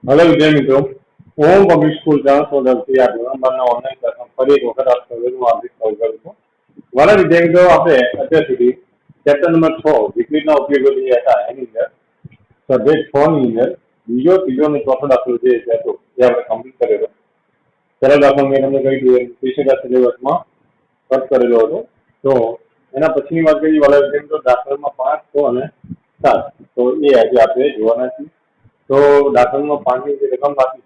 Hello विद्या मित्रों, ओम public school तरफથી આ ધોરણ 12 ના ઓનલાઈન ક્લાસમાં ફરી એક વખત આપ સૌનું હાર્દિક સ્વાગત કરું છું. વાલા વિદ્યા મિત્રો, આપણે અત્યાર સુધી ચેપ્ટર નંબર 6 વિકલિતના ઉપયોગો જે હતા એની અંદર સ્વાધ્યાય 6 ની અંદર બીજો, ત્રીજો અને ચોથો દાખલો જે હતો એ આપણે કમ્પ્લીટ કરેલો. પહેલો દાખલો મેં તમને કહી દીધું ત્રિશેષા સિલેબસમાં કટ કરેલો હતો. તો એના પછીની વાત કરીએ વાલા વિદ્યા મિત્રો, દાખલામાં 5, 6 અને 7. તો એ આજે આપણે જોવાના છીએ. તો દાખલામાં 5ની જે રકમ બાકી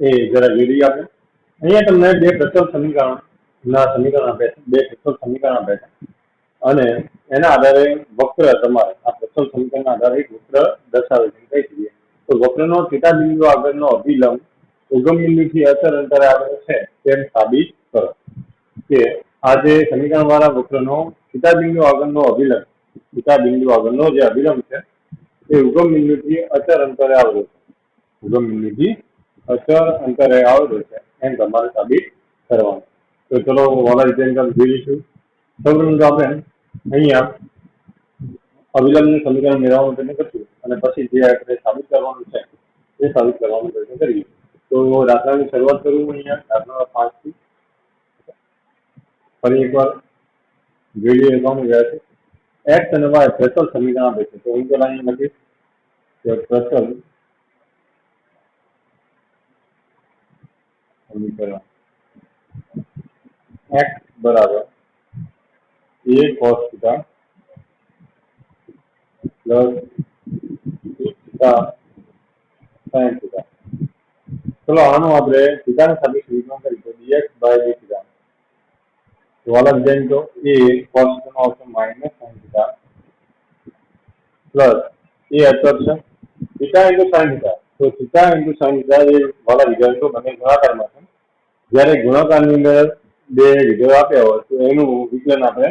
છે એ જરા જોઈ લઈએ આપણે. અહીંયા તમને બે પ્રચલ સમીકરણ આપે છે, બે પ્રચલ સમીકરણ આપે છે અને એના આધારે વક્ર તમારે આ પ્રચલ સમીકરણના આધારે એક વક્ર દર્શાવે છે. કઈ જગ્યાએ? તો વક્રનો થીટા બિંદુ આગળનો અભિલંબ ઉગમ બિંદુથી અચળ અંતરે આવેલો છે તેમ સાબિત કરો. કે આ જે સમીકરણ વાળા વક્રનો થીટા બિંદુ આગળનો અભિલંબ, થીટા બિંદુ આગળનો જે અભિલંબ છે એ ઉગમ બિંદુથી અચળ અંતરે આવેલો છે. ઉગમ બિંદુથી અચળ અંતરે આવેલો છે એમ તમારે સાબિત કરવાનું. તો ચલો વાલા વિદ્યાર્થી જોઈ લઈશું. સૌપ્રથમ તો આપણે અહીંયા અભિલંબનું સમીકરણ મેળવવાનો પ્રયત્ન કરીશું અને પછી જે આપણે સાબિત કરવાનું છે એ સાબિત કરવાનો પ્રયત્ન કરીએ. તો દાખલાની શરૂઆત કરું અહીંયા દાખલા 5 થી. ફરી એકવાર જોઈ લઈએ કોણ ગયા છે. x અને y પ્રચલ સમીકરણ આપે છે. તો હું પેલા અહીંયા લખીશ કે પ્રચલ સમીકરણ x બરાબર a cos theta plus theta sin theta. ચલો આનું આપણે થીટાને સાપેક્ષે વિકલન કરીએ તો dx by d theta. તો વાલા વિદ્યાર્થી તો a cos theta નો આવશે minus sin theta plus a અચળ છે theta into sin theta. તો theta into sin theta એ વાલા વિદ્યાર્થી તો બંને ગુણાકારમાં છે. જ્યારે ગુણાકારની અંદર બે વિધેયો આપ્યા હોય તો એનું વિકલન આપણે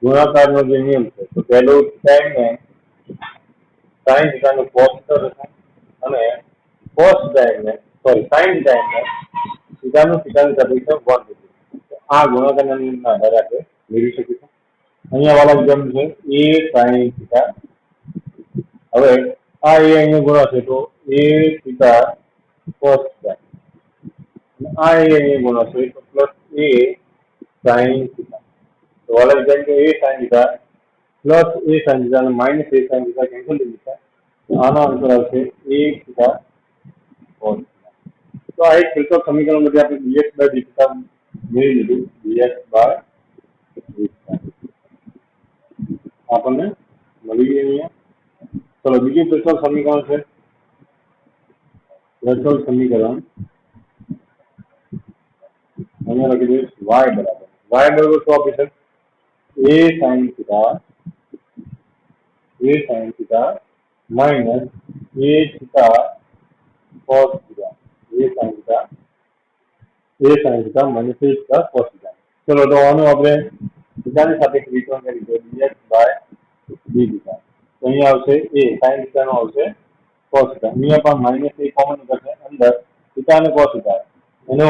ગુણાકારનો જે નિયમ છે તો પહેલો theta ને sin theta નું cos theta થશે અને cos theta ને sin theta ને theta નું સાપેક્ષે 1 થશે. આ ગુણાકારના નિયમના આધારે આપણે મેળવી શકીશું. અહીંયા વાળા વિધાન છે a sin theta. હવે આ a અહીંયા ગુણાશે તો a theta cos theta. આ a અહીંયા ગુણાશે તો પ્લસ a sin theta. તો વાળા વિધાન કે a sin theta plus a sin theta અને minus a sin theta cancel થઈ જશે. આનો આન્સર આવશે a theta cos theta. તો આ એક પ્રચલ સમીકરણ માંથી આપણે dx by d theta મેળવી લીધું. dx by d theta આપણને મળી ગયું અહીંયા. ચલો બીજું પ્રચલ સમીકરણ છે. પ્રચલ સમીકરણ અહીંયા લખી દઈશ y બરાબર શું આપી છે? a sin theta minus a theta cos theta. a sin theta minus a theta cos theta. ચલો તો આનું આપણે થીટાની સાપેક્ષે વિકલન કરી તો dx by d theta. તો અહીંયા આવશે a sin theta નો આવશે cos theta. અહીંયા પણ માઇનસ a કોમન કરશે અંદર theta અને cos theta. એનો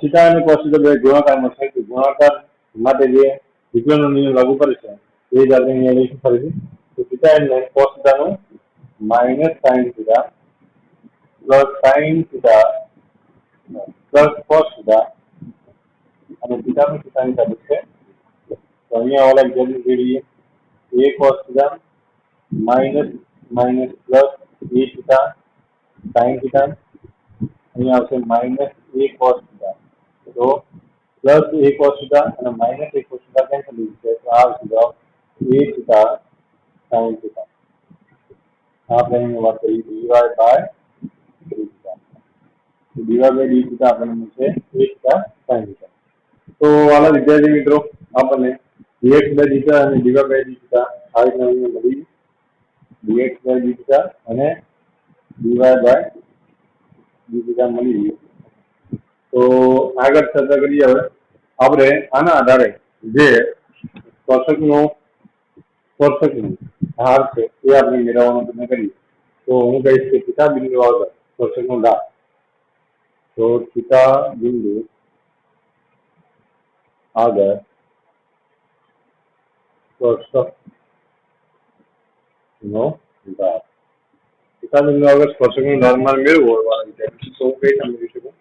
થીટા અને cos theta બે ગુણાકારમાં છે તો ગુણાકાર માટે જે વિકલનનો નિયમ લાગુ કરે છે એ જ આપણે અહીંયા લઈશું ફરીથી. તો theta અને cos theta નું minus sin theta plus sin theta plus cos theta અને theta નું થીટાની સાપેક્ષે. તો અહીંયા વાળા વિધાન જોઈએ a cos theta minus plus a theta sin theta. અહીંયા આવશે minus a cos theta. તો પ્લસ a cos theta અને minus a cos theta cancel થઈ જશે તો આ આવશે જવાબ a theta sin theta. આપણે અહીં વાત કરી dy by d theta. તો dy by d theta આપણને મળશે a theta sin theta. તો વાલા વિદ્યાર્થી મિત્રો આપણને dx by d theta અને dy by d theta આ રીતના અહીંયા મળી dx by d theta અને dy by d theta મળી ગયું. તો આગળ ચર્ચા કરીએ. હવે આપણે આના આધારે જે સ્પર્શકનો ધાર છે એ આપણે મેળવવાનો પ્રયત્ન કરીએ. તો હું કહીશ કે થીટા બિંદુ આગળ સ્પર્શકનો ધાર. તો થીટા બિંદુ આગળ સ્પર્શકનો ધાર. થીટા બિંદુ આગળ સ્પર્શકનું ઢાળ મારે મેળવવું હોય વાળા વિદ્યાર્થી તો હું કઈ રીતે મેળવી શકું?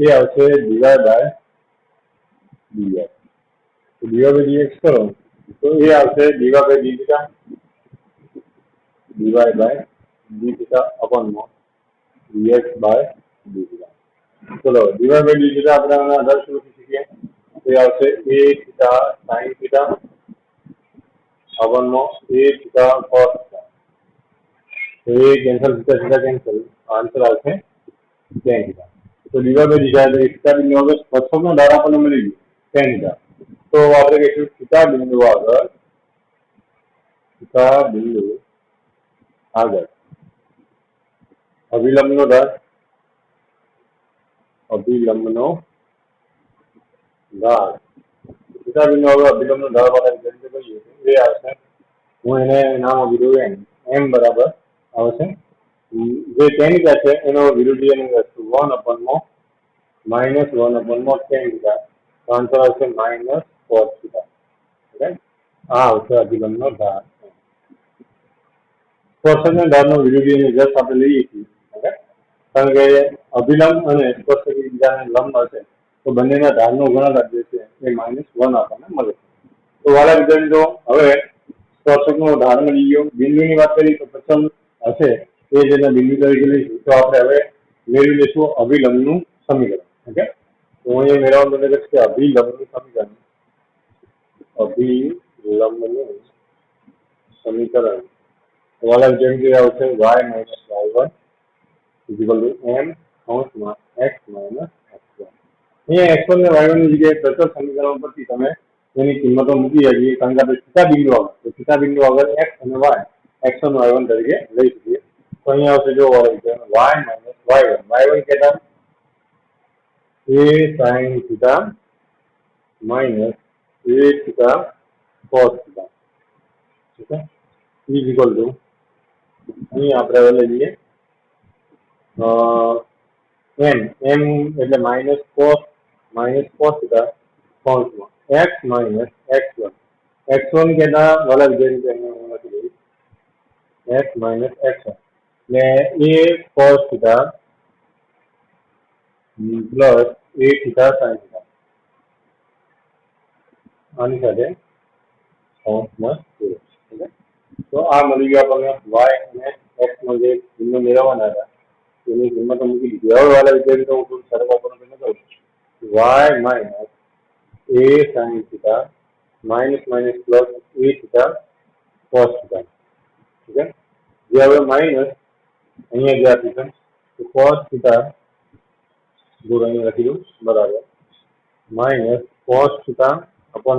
એ આવશે ડીવાય બાય ડીએક્સ. તો ડીવાય બાય ડીએક્સ કરો તો એ આવશે dy by d theta dy by d theta અપોનમાં ડીએક્સ બાય ડી થીટા. ચલો ડીવાય બાય ડી થીટા આપણે આના આધાર શું લખી શકીએ? તો એ આવશે એ થીટા સાઈન થીટા અપોનમાં એ થીટા કોસ થીટા. તો a cancel theta theta cancel answer આવશે tan થીટા. તો dy by d theta theta બિંદુ આગળ સ્પર્શકનો ઢાળ આપણને મળી ગયો tan થીટા. તો આપણે કહીશું થીટા બિંદુ આગળ અભિલંબનો ઢાળ થીટા બિંદુ આગળ અભિલંબનો ઢાળ વાળા વિદ્યાર્થી કહીએ એ આવશે, હું એને નામ આપી દઉં એમ બરાબર આવશે જે tan થીટા છે એનો વિરુદ્ધીય વસ્તુ 1/(-1/) tan થીટા. તો આન્સર આવશે -cos થીટા. ઓકે, આ આવશે અભિલંબનો ઢાળ. સ્પર્શકના ઢાળનો વિરુદ્ધીય જસ્ટ આપણે લઈએ છીએ. ઓકે, કારણ કે અભિલંબ અને સ્પર્શક એકબીજાને લંબ હશે તો બંનેના ઢાળનો ગુણાકાર જે છે એ -1 આપણને મળે છે. તો વાલા વિદ્યાર્થીઓ હવે સ્પર્શકનો ઢાળ મળી ગયો. બિંદુની વાત કરીએ તો પ્રથમ હશે એ જેને બિંદુ તરીકે લઈશું તો આપણે હવે મેળવી લઈશું અભિલંબનું સમીકરણ. ઓકે, તો અહીંયા મેળવવાનું બને છે અભિલંબનું સમીકરણ. વાલા વિદ્યાર્થીઓ આવશે y - y1 m x - x1. અહીંયા x1 ને y1 ની જગ્યાએ પ્રથમ સમીકરણ પરથી તમે એની કિંમતો મૂકી શકીએ કારણ કે આપણે થીટા બિંદુ આગળ તો થીટા બિંદુ આગળ x અને y x1 y1 તરીકે લઈ શકીએ. તો અહીંયા આવશે જો વાલા વિદ્યાર્થીઓ y - y1 કેટલા a sin theta minus a theta cos theta. Okay, is equal to અહીં આપણે હવે લઈએ m એટલે -cos theta કૌંસમાં x minus x1. x1 કેટલા વાલા વિદ્યાર્થી અહીંયા હું લખી દઈશ x minus x1 ને a cos theta plus a theta sin theta. આની સાથે કૌંસમાં જોડો. ઓકે, તો આ મળી ગયો આપણને y અને x માં જે બિંદુ મેળવવાના હતા એની કિંમતો મૂકી દીધી. હવે વાલા વિદ્યાર્થીઓ હું થોડું સરળ વાપરવાનું કહું y minus a sin theta minus plus a theta cos theta. Okay, જે હવે માઇનસ અહીંયા જે આપીશું તો cos theta દૂર અહીંયા લખી દઉં બરાબર -cos theta upon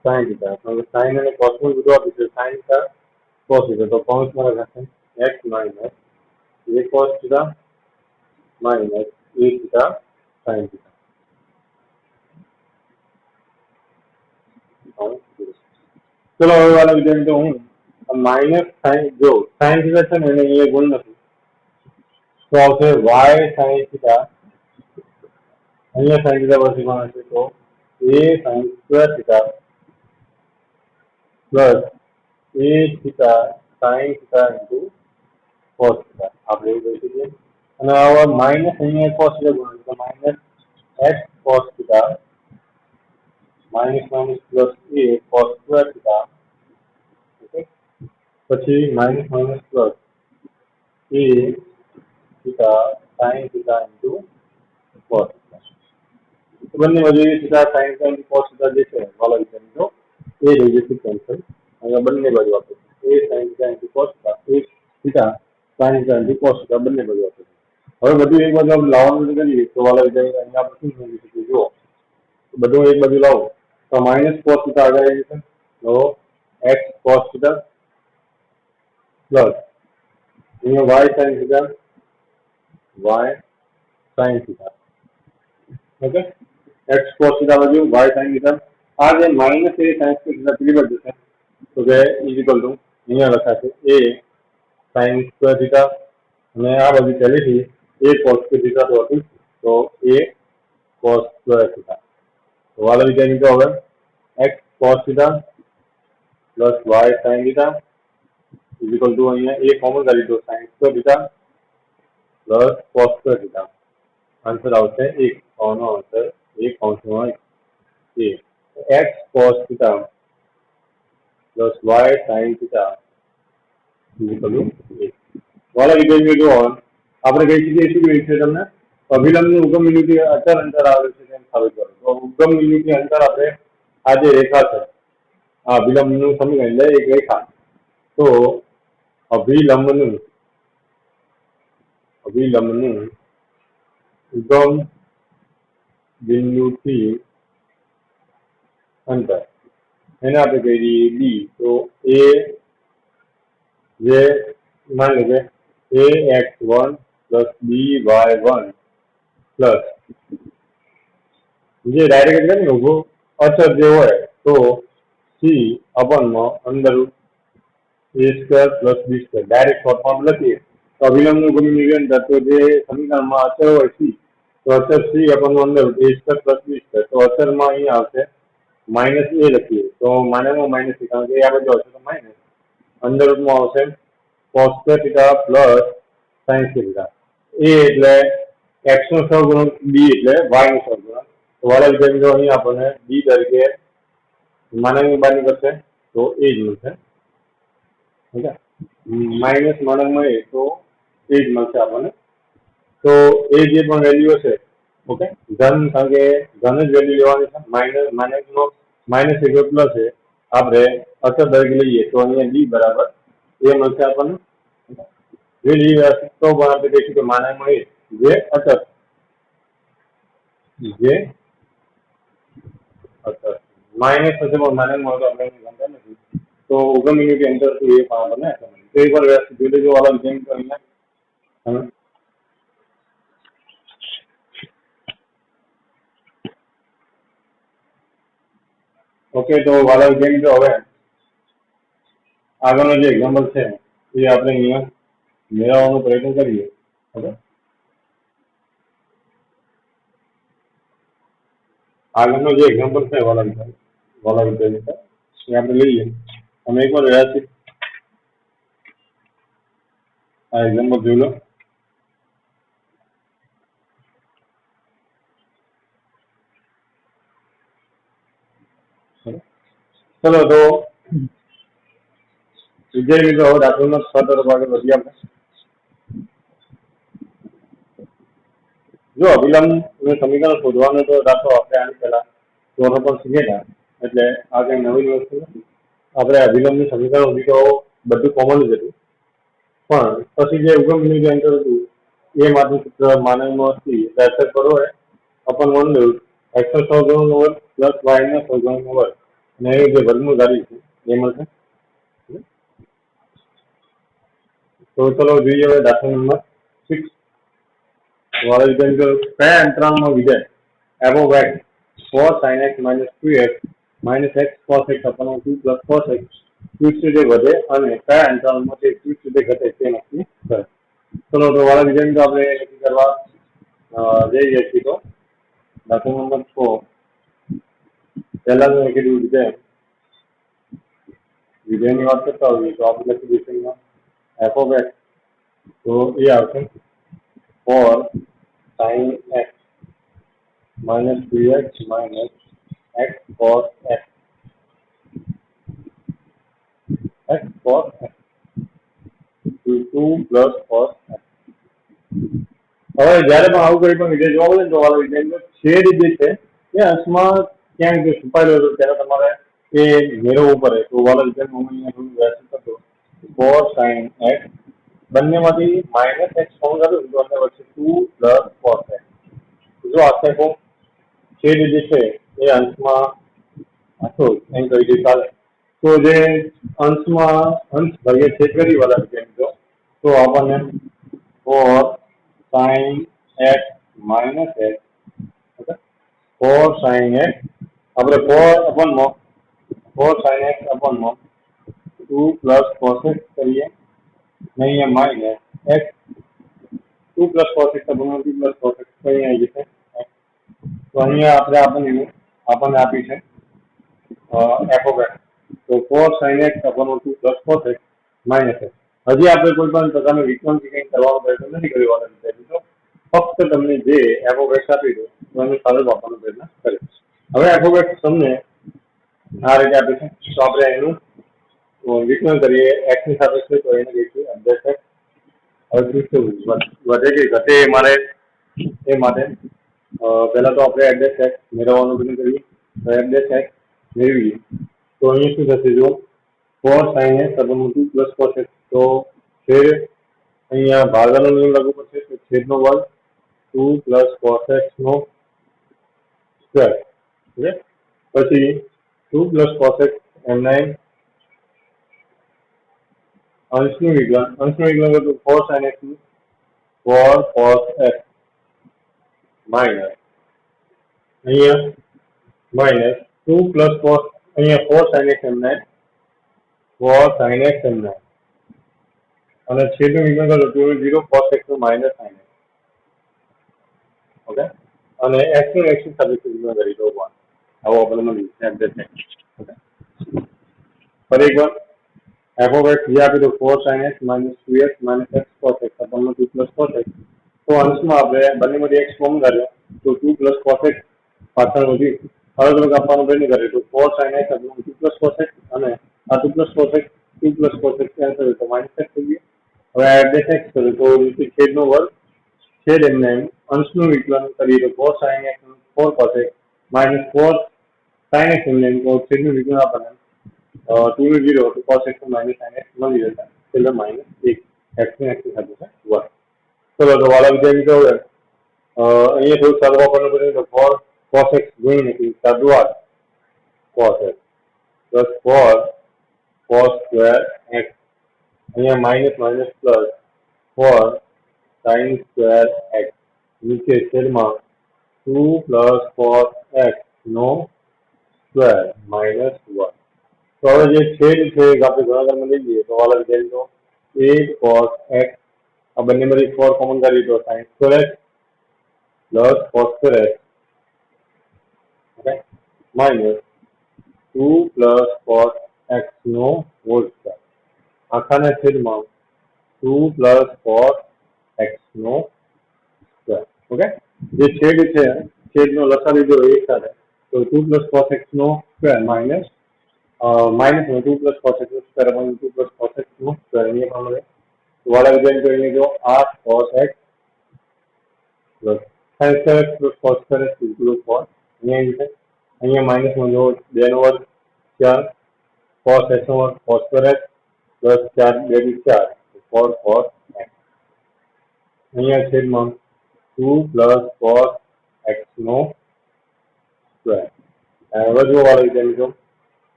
sin theta. હવે sin અને cos નું બધું આપીશું sin theta cos theta તો કૌંસમાં લખાશે x minus a cos theta minus a theta sin theta. ચલો હવે વાલા વિદ્યાર્થીઓ હું માઇનસ સાઇન જો સાઇન થીટા છે ને એને અહીંયા ગુણ નથી તો આવશે y sin theta અહીંયા sin theta પછી કોણ હશે તો a sin square theta plus a theta sin theta into cos theta આપણે એવું કહી શકીએ. અને હવે માઇનસ અહીંયા cos theta ગુણ તો -x cos theta minus plus a cos square theta. Okay, પછી minus plus a theta sin theta into cos theta. તો બંને બાજુ theta sin theta into cos theta જે છે વાલા વિદ્યાર્થીઓ એ રહી જશે કેન્સલ. અહીંયા બંને બાજુ આપે a sin theta into cos theta a theta sin theta into cos theta બંને બાજુ આપે. હવે બધું એક બાજુ આપણે લાવવાનું કરીએ તો વાલા વિદ્યાર્થીઓ અહીંયા આપણે શું મેળવી શકીએ જુઓ બધું એક બાજુ લાવો તો -cos theta આગળ આવી જશે તો x cos theta plus અહીંયા y sin theta y sin theta. Okay, x cos theta બાજુ y sin theta આ જે માઇનસ એ sin theta પેલી બાજુ જશે તો કે ઇઝ ઇક્વલ ટુ અહીંયા લખાશે a sin square theta અને આ બાજુ પહેલેથી a cos theta તો હતું તો a cos square theta. તો વાલા વિદ્યાર્થી હવે x cos theta plus y sin theta equal to અહીંયા એ કોમન કરી દો sin square theta plus cos square theta answer આવશે 1 નો આન્સર 1 કૌંસમાં એ x cos theta plus y sin theta equal to 1 વાળા વિધેય જો આપણે કહી શકીએ શું કહ્યું છે તમને અભિલંબનું ઉગમ બિંદુથી અચળ અંતર આવે છે તેમ સાબિત કરો તો ઉગમ બિંદુથી અંતર આપણે આ જે રેખા છે આ અભિલંબનું સમીકરણ લે એક રેખા તો અભિલંબનું ઉગમ બિંદુથી અંતર એને આપણે કહી દઈએ બી તો એ જે માની લો કે ax1 પ્લસ by1 પ્લસ જે ડાયરેક્ટ એટલે ને ઉભો અચળ જે હોય તો સી અપનમાં અંદર a square plus B square direct શોર્ટમાં લખીએ તો અભિલંબનું ઉગમ બિંદુથી અંતર તો જે સમીકરણમાં અચળ હોય સી તો અચળ સી અપનનું અંદર a square plus B square તો અચળમાં અહીંયા આવશે માઇનસ એ લખીએ તો માઇનસમાં માઇનસ કારણ કે આ બાજુ આવશે તો માઇનસ અંદર રૂપમાં આવશે cos square theta plus sin square theta એ એટલે x નો સહગુણક b એટલે y નો સહગુણક તો વાળા વિધેય અહીંયા આપણને b તરીકે માનવની બહાર નીકળશે તો એ જ મળશે ઓકે માઇનસ માનવમાં એ તો એ જ મળશે આપણને તો એ જે પણ વેલ્યુ હશે ઓકે ધન કારણ કે ધન જ વેલ્યુ લેવાની છે માઇનસનો માઇનસ એટલે પ્લસ છે આપણે અચળ તરીકે લઈએ તો અહીંયા d બરાબર એ મળશે આપણને જે ડી તો પણ આપણે કહીશું કે માનવમાં એ જે અચળ માઇનસ થશે પણ માનવમાં તો આપણે ગણતા નથી તો ઉગમ બિંદુથી અંતર એ પણ આપણને તો એક વાર વ્યવસ્થિત જોઈ લેજો વાળા જેમ કે અહીંયા ઓકે તો વાળા જેમ તો હવે આગળનો જે એક્ઝામ્પલ છે એ આપણે અહીંયા મેળવવાનો પ્રયત્ન કરીએ ઓકે આગળનો જે એક્ઝામ્પલ છે વાળા વિદ્યાર્થી એ આપણે લઈએ તમે એકવાર વ્યવસ્થિત આ એક્ઝામ્પલ જોઈ લો ચલો તો વિદ્યાર્થી મિત્રો હવે દાખલાનો 6 તરફ આગળ વધીએ આપણે જો અભિલંબ સમીકરણ શોધવાનું તો દાખલો આપણે આની પહેલા ચોથો પણ શીખ્યા એટલે આ કઈ નવી વસ્તુ નથી આપણે અભિલંબનું સમીકરણ સુધી તો બધું કોમન જ હતું પણ પછી જે ઉગમ બિંદુ અંતર હતું એ માત્ર સૂત્ર માનવમાં હતી એટલે કરો અપન 1 x નો સહગુણકનો વર્ગ પ્લસ y નો સહગુણકનો વર્ગ અને એ જે વર્ગમૂળ કાઢી છે એ મળશે તો ચલો જોઈએ હવે દાખલા નંબર 6 વાળા વિધેય કયા અંતરાલમાં વિધેય f of x cos sin x minus 2x minus x cos x upon 2 plus cos x twist રીતે વધે અને કયા અંતરાલમાં તે ટ્વિસ્ટ રીતે ઘટે તે નક્કી કરે ચલો તો વાળા વિધેય તો આપણે નક્કી કરવા જઈએ છીએ તો દાખલા નંબર 6 પહેલા મેં કીધું વિધેયની વાત કરતા હોઈએ તો આપણે લખી દઈશું f of x તો એ આવશે for sin x minus 2x minus x cos x x cos x 2 plus cos x હવે જ્યારે પણ આવું કોઈ પણ વિધેય જોવા મળે તો વાળા વિધેયનો છેદ જે છે એ અંશમાં ક્યાંક જો છુપાયેલો હતો ત્યારે તમારે એ મેળવવું પડે તો વાળા વિધેયનું હું અહીંયા થોડું વ્યવસ્થિત કરતો cos sin x બંનેમાંથી માઇનસ x કોમન કાઢું તો અંદર વચ્ચે 2 પ્લસ cos x જો આખો છેદ જે છે એ અંશમાં આખો એમ કહી દે ચાલે તો જે અંશમાં અંશ ભાગ્ય છેદ કરી વાળા વિધેય તો આપણને cos sin x minus x okay cos sin x આપણે cos sin x upon 2 plus cos x કરીએ ને અહીંયા minus x 2 plus cos x upon 2 plus cos x અહીં આવી જશે તો અહીંયા આપણને આપી છે f of x તો cos sin x upon 2 plus cos x minus x. હજી આપણે કોઈ પણ પ્રકારનું વિકલન કે કંઈ કરવાનો પ્રયત્ન નથી કર્યો વાળા વિદ્યાર્થી તો ફક્ત તમને જે એફ ઓફ એક્સ આપી દો એનું સરળ વાપરવાનો પ્રયત્ન કર્યો. હવે એફ ઓફ એક્સ તમને આ રીતે આપી છે તો આપણે એનું વિકલન કરીએ એક્સ ની સાપેક્ષે તો એને કહીશું એફ એક્સ. હવે શું વધે કે ઘટે એ માટે પહેલા તો આપણે એડ્રેસ એક્સ મેળવવાનું વિકલન કરીએ તો એડ્રેસ એક્સ મેળવીએ તો અહીંયા શું થશે જો cos sin x + 2 + cos x તો છેદ અહીંયા ભાગાનો નિયમ લાગુ પડશે તો છેદનો વર્ગ 2 + cos x નો સ્ક્વેર. પછી 2 + cos x એમના અંશનું વિકલન તો cos sin x નું cos x માઇનસ અહીંયા માઇનસ 2 + cos અહીંયા cos sin x એમના cos sin x એમના અને છેદનું વિકલન કરો તો 0 cos x નું માઇનસ sin x. ઓકે અને x નું x ની સાપેક્ષે વિકલન કરી દો 1. આવો આપણે મળી એક્ઝેક્ટ ઓકે. ફરી એકવાર f of x જે આપી દો cos sin x - 2x - x cos x આપણને 2 + cos x તો અંશમાં આપણે બંનેમાંથી x કોમન કાઢ્યો તો 2 + cos x પાછળ વધી અલગ અલગ આપવાનો પ્રયત્ન કરીએ તો cos sin x આપણને 2 + cos x અને આ 2 + cos x 2 + cos x cancel તો -x થઈ ગયું. હવે આ એડ્રેસ x કર્યો તો નીચે છેદનો વર્ગ છેદ એમને અંશનું વિકલન કરીએ તો cos sin x 4 cos x - cos sin x એમને તો છેદનું વિકલન આપણને 2 નું 0 તો cos x - sin x મળી જતા એટલે -1 x ની x ની સાથે 1. ચલો તો વાલા વિદ્યાર્થી હવે અહીંયા થોડું સરળ વાપરવાનું પડે તો cos x ગુણીને સાદું cos x plus cos square x અહીંયા minus plus 4 sin square x નીચે છેદમાં 2 + cos x નો સ્ક્વેર -1. તો હવે જે છેદ છે એ આપણે ગુણાકારમાં લઈ લઈએ તો વાલા વિદ્યાર્થીઓ 8 cos x આ બંનેમાંથી 4 કોમન કાઢીએ તો sin square x plus cos square x okay -2 + cos x નો હોલ સ્ક્વેર આખાના છેદમાં 2 + cos x નો સ્ક્વેર. ઓકે જે છેદ છે છેદનો લસા લીધો એક સાથે તો 2 + cos x નો સ્ક્વેર માઇનસ 2 + cos x નો સ્ક્વેર / 2 + cos x નો સ્ક્વેર અહીંયા પ્રમાણે વાળા વિધાન કરીને જો 8 cos x plus sin square x plus cos square x equal 4 અહીંયા માઇનસમાં જો 2 નો વર્ગ 4 cos x નો વર્ગ cos square x plus 4 2 × 4 4 cos x અહીંયા છેદમાં 2 + cos x નો સ્ક્વેર. હવે જો વાળા વિધાન જો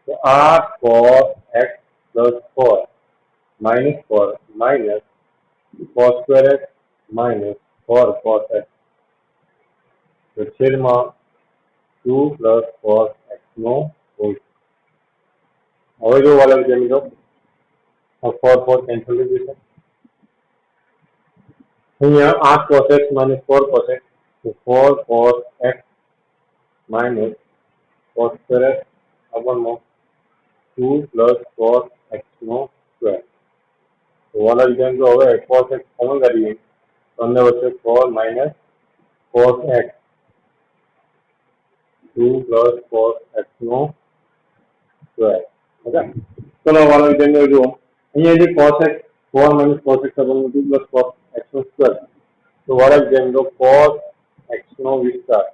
તો 8 cos x plus 4 minus 4 minus cos square x minus 4 cos x તો છેદમાં 2 plus cos x નો હોલ. હવે જો વાળા વિદ્યાર્થી જો 4 કેન્સલ થઈ જશે અહીંયા 8 cos x minus 4 cos x તો 4 cos x minus cos square x upon 2 plus cos x નો સ્ક્વેર. તો વાળા વિધાન જો હવે cos x કોમન કાઢીએ તો અંદર વચ્ચે 4 minus cos x 2 plus cos x નો સ્ક્વેર. ઓકે ચલો વાળા વિધાન જો અહીંયા જે cos x 4 minus cos x upon 2 plus cos x નો સ્ક્વેર તો વાળા વિધાન જો cos x નો વિસ્તાર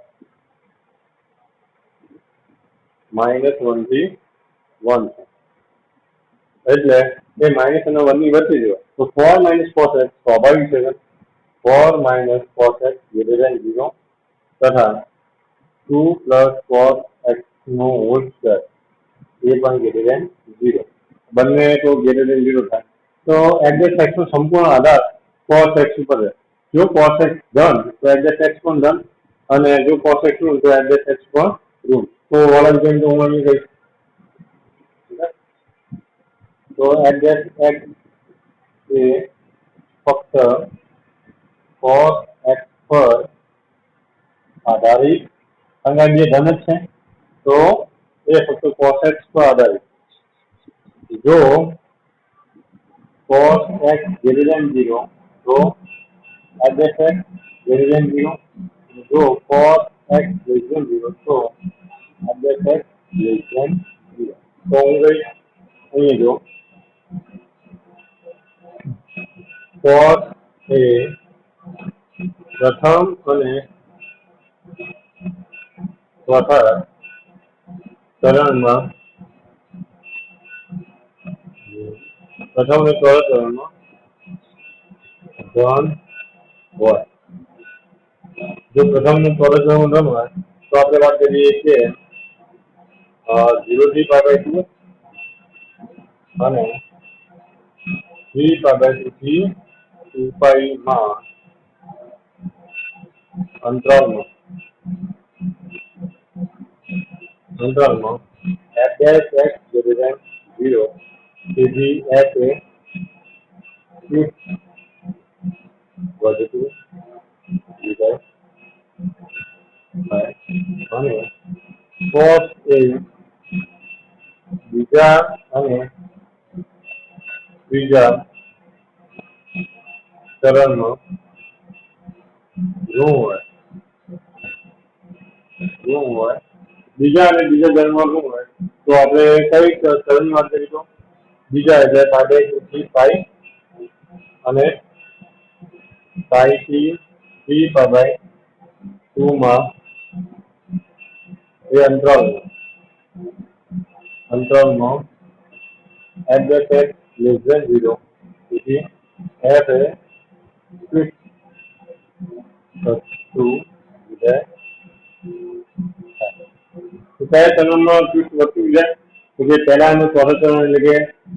-1 થી 1 છે એટલે એ માઇનસ અને 1 ની વચ્ચે જો તો 4 minus cos x સ્વાભાવિક છે 4 minus cos x > 0 તથા 2 plus cos x નો હોલ સ્ક્વેર એ પણ > 0 બંને તો > 0 થાય તો એડજસ્ટ x નો સંપૂર્ણ આધાર cos x ઉપર છે. જો cos x ધન તો એડજસ્ટ x પણ ધન અને જો cos x ઋણ તો એડજસ્ટ x પણ ઋણ. તો વાળા વિધાન તો હું અહીં કહીશ તો એડજસ્ટ x એ ફક્ત cos x પર આધારિત કારણ કે જે ધન જ છે તો એ ફક્ત cos x પર આધારિત. જો cos x greater than 0 तो f x greater than 0 जो cos x less than 0 तो f x less than 0 तो હું ગઈ અહીંયા જો cos એ પ્રથમ અને ચોથા ચરણમાં પ્રથમ અને ચોથા ચરણમાં ધન હોય જો પ્રથમ અને ચોથા ચરણમાં ધન હોય તો આપણે વાત કરીએ કે 0 થી પાઈ બાય 2 અને 3 પાઈ બાય 2 થી 2 પાઈ માં અંતરાલમાં f dash x greater than 0 તેથી f એ વધતું વિધાય અને cos એ બીજા અને ત્રીજા ચરણમાં ઋણ હોય બીજા અને ત્રીજા ચરણમાં ઋણ હોય તો આપણે કઈ ચરણની વાત કરી તો બીજા એટલે પાઈ બાય 2 થી પાઈ અને પાઈ થી 3 પાઈ બાય 2 માં એ અંતરાલમાં f dash x less than 0 તેથી f એ થતું વિધાય તો કયા ચરણમાં ટ્વિસ્ટ વધતું વિધાય તો કે પહેલા અને ચોથા ચરણ એટલે કે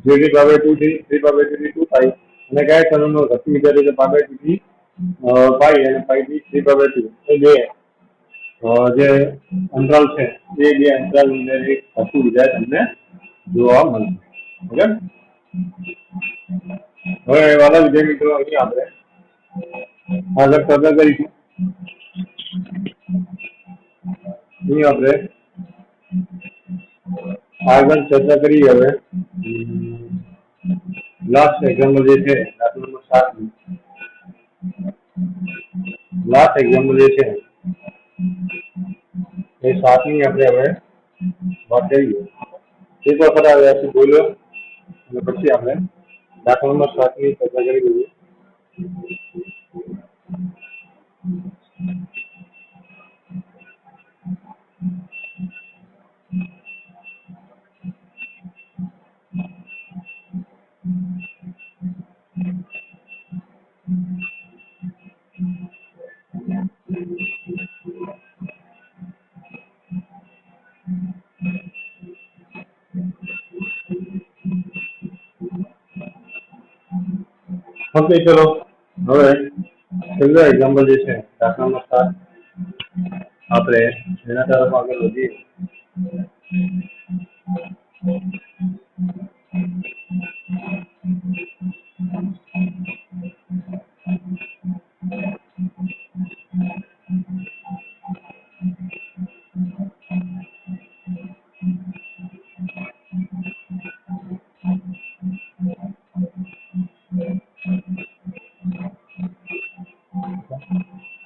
0 થી પાઈ બાય 2 થી 3 પાઈ બાય 2 થી 2 પાઈ અને કયા ચરણમાં ઘટતું વિધાય એટલે પાઈ બાય 2 થી પાઈ અને પાઈ થી 3 પાઈ બાય 2 એ બે જે અંતરાલ છે એ બે અંતરાલની અંદર એક ઘટતું વિધાય તમને જોવા મળશે ઓકે હવે વાલા વિદ્યાર્થી મિત્રો અહીં આપણે આગળ ચર્ચા કરીશું અહીં આપણે આગળ ચર્ચા કરીએ હવે લાસ્ટ એક્ઝામ્પલ જે છે દાખલા નંબર 7 લાસ્ટ એક્ઝામ્પલ જે છે એ 7ની આપણે હવે વાત કરીએ એક વખત આ વ્યાસી બોલ્યો અને પછી આપણે દાખલા નંબર 7ની ચર્ચા કરી દઈએ ઓકે ચલો હવે છેલ્લો એક્ઝામ્પલ જે છે દાખલા નંબર 7 આપણે એના તરફ આગળ વધીએ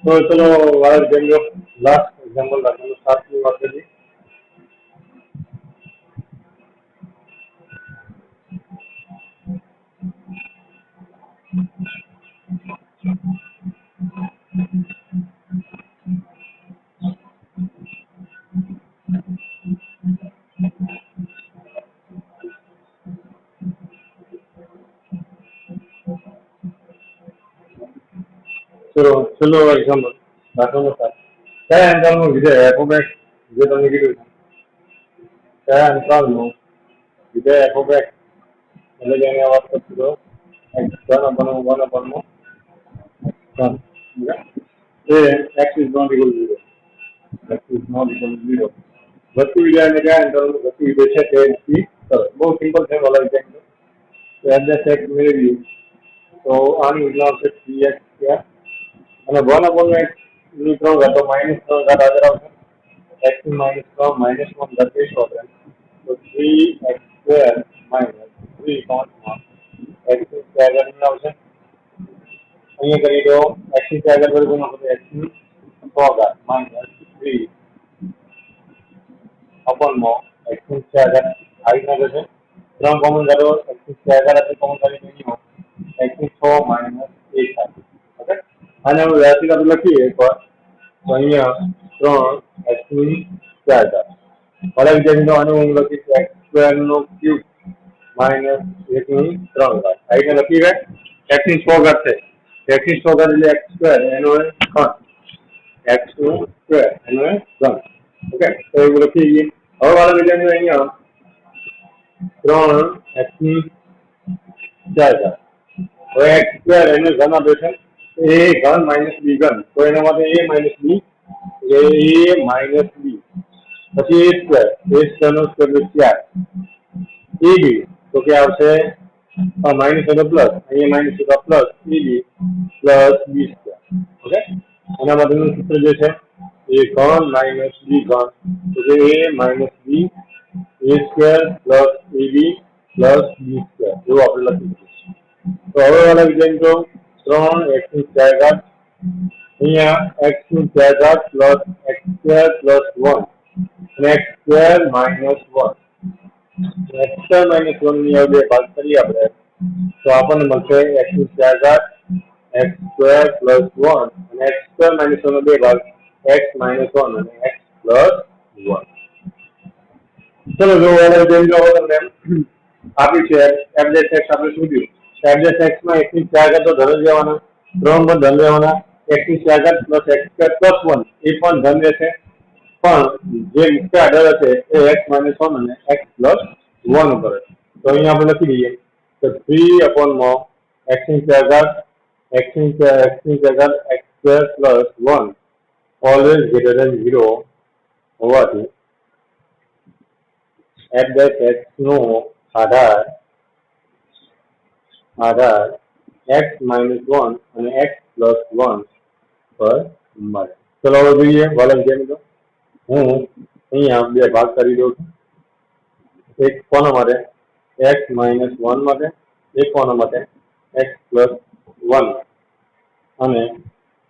तो चलो वाला विद्यार्थियों लास्ट एग्जाम्पल दाखला नंबर 7 की बात करिए चलो एग्जाम्पल दाखला नंबर 7 क्या अंतराल विधेय f of x જે તમને કીધું કયા અંતરાલમાં વિધેય f of x એટલે કે અહીંયા વાત કરશું તો x 1 upon 1 upon 1 x is not equal to 0 x is not equal to 0 વધતું વિધેય એટલે કયા અંતરાલમાં વધતું વિધેય છે તે નક્કી કરો બહુ સિમ્પલ છે વાલા વિદ્યાર્થીઓ તો f dash x મેળવ્યું તો આની ઉર્જા આવશે 3x સ્ક્વેર અને 1 upon x ની 3 ઘાતો માઇનસ 3 ઘાત આગળ આવશે x ની માઇનસ 3 માઇનસ 1 ઘાત જઈશું આપણે તો 3x સ્ક્વેર માઇનસ 3 x અહીંયા કરી દો x ની આગળ બરાબર x ની 100 ઘાત માઈનસ 3 અપોન માં x ની આગળ આવી ના જશે 3 કોમન કાઢો x ની આગળ આપણે કોમન કાઢી દઈએ x ની 6 માઈનસ 1 થાય ઓકે આને હવે વ્યવસ્થિત આપણે લખીએ એકવાર તો અહીંયા 3 x ની આગળ હવે વિદ્યાર્થીઓ આને હું લખીશ x સ્ક્વેર નો ક્યુબ માઈનસ 1 ની 3 ઘાત આઈને લખી ગઈ x ની 6 ઘાત છે x ની 6 ઘાત એટલે x સ્ક્વેર એનો ઘન x નો સ્ક્વેર એનો ઘન ઓકે તો એવું લખી દઈએ હવે વાળા વિદ્યાર્થીઓ અહીંયા 3 x ની 4 ઘાત હવે x સ્ક્વેર એનો ઘન આપે છે a ઘન માઈનસ b ઘન તો એના માટે a માઈનસ b પછી a સ્ક્વેર નો સ્ક્વેર એટલે 4 ab તો કે આવશે માઈનસ એટલે પ્લસ અહીંયા માઈનસ એટલે plus ab plus b square okay આના માટેનું સૂત્ર જે છે a ઘન માઈનસ b ઘન તો કે a minus b a square plus ab plus b square એવું આપણે લખી શકીએ તો હવે વાળા વિદ્યાર્થીઓ 3 x ની 4 ઘાત અહીંયા x ની 4 ઘાત પ્લસ x સ્ક્વેર પ્લસ 1 અને x square minus 1 x square minus 1 ની હવે ભાગ કરીએ આપણે તો આપણને મળશે x ની 4 ઘાત x સ્ક્વેર પ્લસ 1 અને x સ્ક્વેર માઈનસ 1 નો બે ભાગ x માઈનસ 1 અને x પ્લસ 1 ચલો જો વાળા વિદ્યાર્થીઓ હવે તમને આપી છે f dash x આપણે શોધ્યું f dash x માં x ની 4 ઘાત તો ધન લેવાના 3 પણ ધન લેવાના x ની 4 ઘાત પ્લસ x સ્ક્વેર પ્લસ 1 એ પણ ધન રહેશે પણ જે મુખ્ય આધાર હશે એ x માઈનસ 1 અને x પ્લસ 1 ઉપર તો અહીંયા આપણે લખી દઈએ તો 3 upon માં x ની 4 ઘાત x ની 4 ઘાત x square plus 1 always greater than 0 હોવાથી f dash x નો આધાર x માઈનસ 1 અને x પ્લસ 1 પર મળે ચલો હવે જોઈએ વાલા વિદ્યાર્થીઓ હું અહીંયા બે ભાગ કરી દઉં છું એક કોના માટે x માઈનસ 1 માટે એક કોના માટે x પ્લસ 1 અને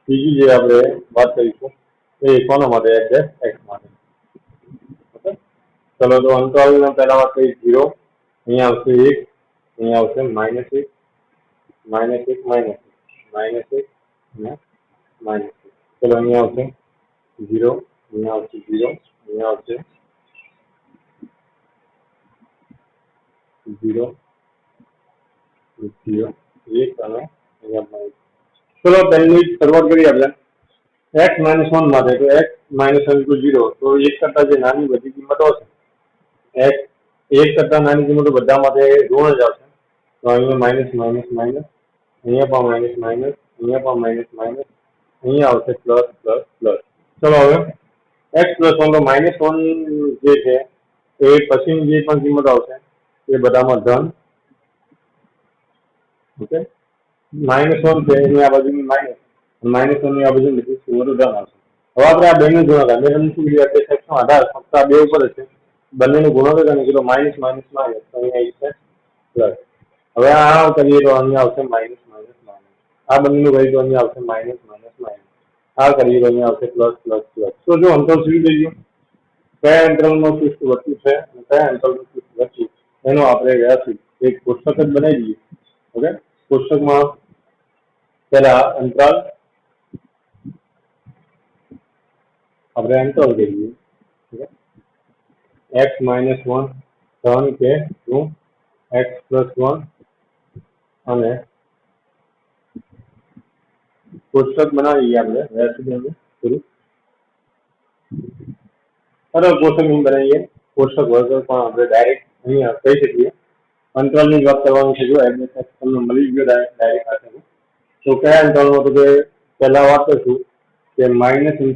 બીજી જે આપણે વાત કરીશું એ કોના માટે f dash x માટે ઓકે ચલો તો અંતરાલના પહેલા વાત કરી 0 અહીંયા આવશે 1 અહીંયા આવશે -1 -1 -1 -1 અને -1 ચલો અહીંયા આવશે 0 અહીંયા આવશે 0 અહીંયા આવશે 0 0 1 અને અહીંયા ચલો પહેલી શરૂઆત કરીએ આપણે x માઈનસ 1 માટે તો x માઈનસ 1 = 0 તો 1 કરતા જે નાની બધી કિંમતો હશે x 1 કરતા નાની કિંમતો બધા માટે ઋણ જ આવશે તો અહીંયા માઈનસ માઈનસ માઈનસ અહીંયા પણ માઈનસ માઈનસ અહીંયા પણ માઈનસ માઈનસ અહીંયા આવશે પ્લસ પ્લસ પ્લસ ચલો હવે x પ્લસ 1 તો માઈનસ 1 જે છે એ પછીની જે પણ કિંમત આવશે એ બધામાં ધન ઓકે -1 છે એની આ બાજુની માઈનસ 1 ની આ બાજુ બધી કિંમતો ધન આવશે હવે આપણે આ બેનું ગુણાકાર મેં તમને શું કીધું કે x નો આધાર ફક્ત આ બે ઉપર છે બંનેનું ગુણાકાર અને કીધું માઈનસ માઈનસ માઈનસ તો અહીંયા છે પ્લસ હવે આ કરીએ તો અહીંયા આવશે માઈનસ માઈનસ માઈનસ આ બંનેનું કરીએ તો અહીંયા આવશે માઈનસ માઈનસ માઈનસ આ કરીએ તો અહીંયા આવશે પ્લસ પ્લસ પ્લસ તો જો અંતર શું થઈ ગયું કયા અંતરાલમાં પૃષ્ઠ વધતું છે અને કયા અંતરાલનું પૃષ્ઠ વધતું એનો આપણે વ્યવસ્થિત એક કોષ્ટક જ બનાવી દઈએ ઓકે કોષ્ટકમાં પહેલા અંતરાલ આપણે અંતરાલ કહીએ ઓકે x માઈનસ 1 ધન કે શું x પ્લસ 1 અને કોષ્ટક બનાવીએ આપણે વ્યવસ્થિત પૂરું સરળ કોષ્ટક નહીં બનાવીએ કોષ્ટક વર્ગ પણ આપણે ડાયરેક્ટ અહીંયા કહી શકીએ અંતરાલની વાત કરવાની છે જો એડ્રેસ તમને મળી ગયો ડાયરેક્ટ આ તો કયા અંતરાલમાં તો કે પહેલા વાત કરીશું કે -∞ થી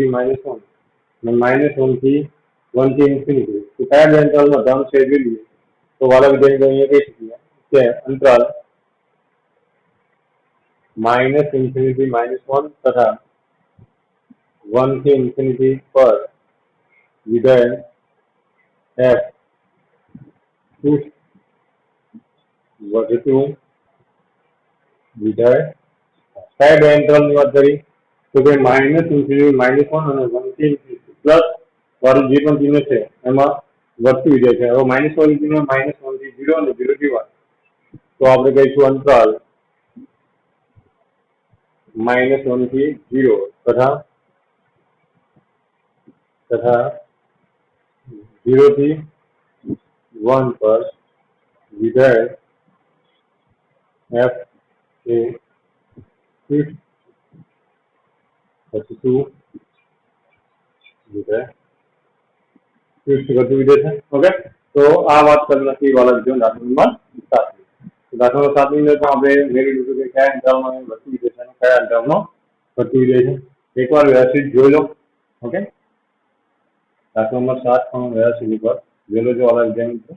-1 અને -1 થી 1 થી ઇન્ફિનિટી તો કયા બે અંતરાલમાં ધન છે જોઈએ તો વાલા વિદ્યાર્થીઓ અહીંયા કહી શકીએ કે અંતરાલ -∞ થી -1 તથા 1 થી ઇન્ફિનિટી પર વિધેય f વધતું વિધેય કયા બે ઇન્ટરવલની વાત કરી તો કે -∞ -1 અને 1 થી પ્લસ વાળું જે પણ ચિહ્ન છે એમાં વધતું જાય છે. હવે માઇનસ વાળું ચિહ્ન -1 થી 0 અને 0 થી 1, તો આપણે કહીશું અંતરાલ -1 થી 0 તથા 0 થી 1 પર વિધેય f એ ફિક્સ પછી શું વિધેય ફિક્સ કરતું વિધેય છે. ઓકે, તો આ વાત કરી નાખી વાલા વિધેય દાખલા નંબર 7. દાખલા નંબર 7 ની અંદર પણ આપણે મેળવી લીધું કે કયા અંતરાલમાં વધતું વિધેય છે અને કયા અંતરાલમાં ઘટતું વિધેય છે. એકવાર વ્યવસ્થિત જોઈ લો. ઓકે, દાખલા નંબર 7 પણ વ્યવસ્થિત એકવાર જોઈ લો વાલા વિધેય.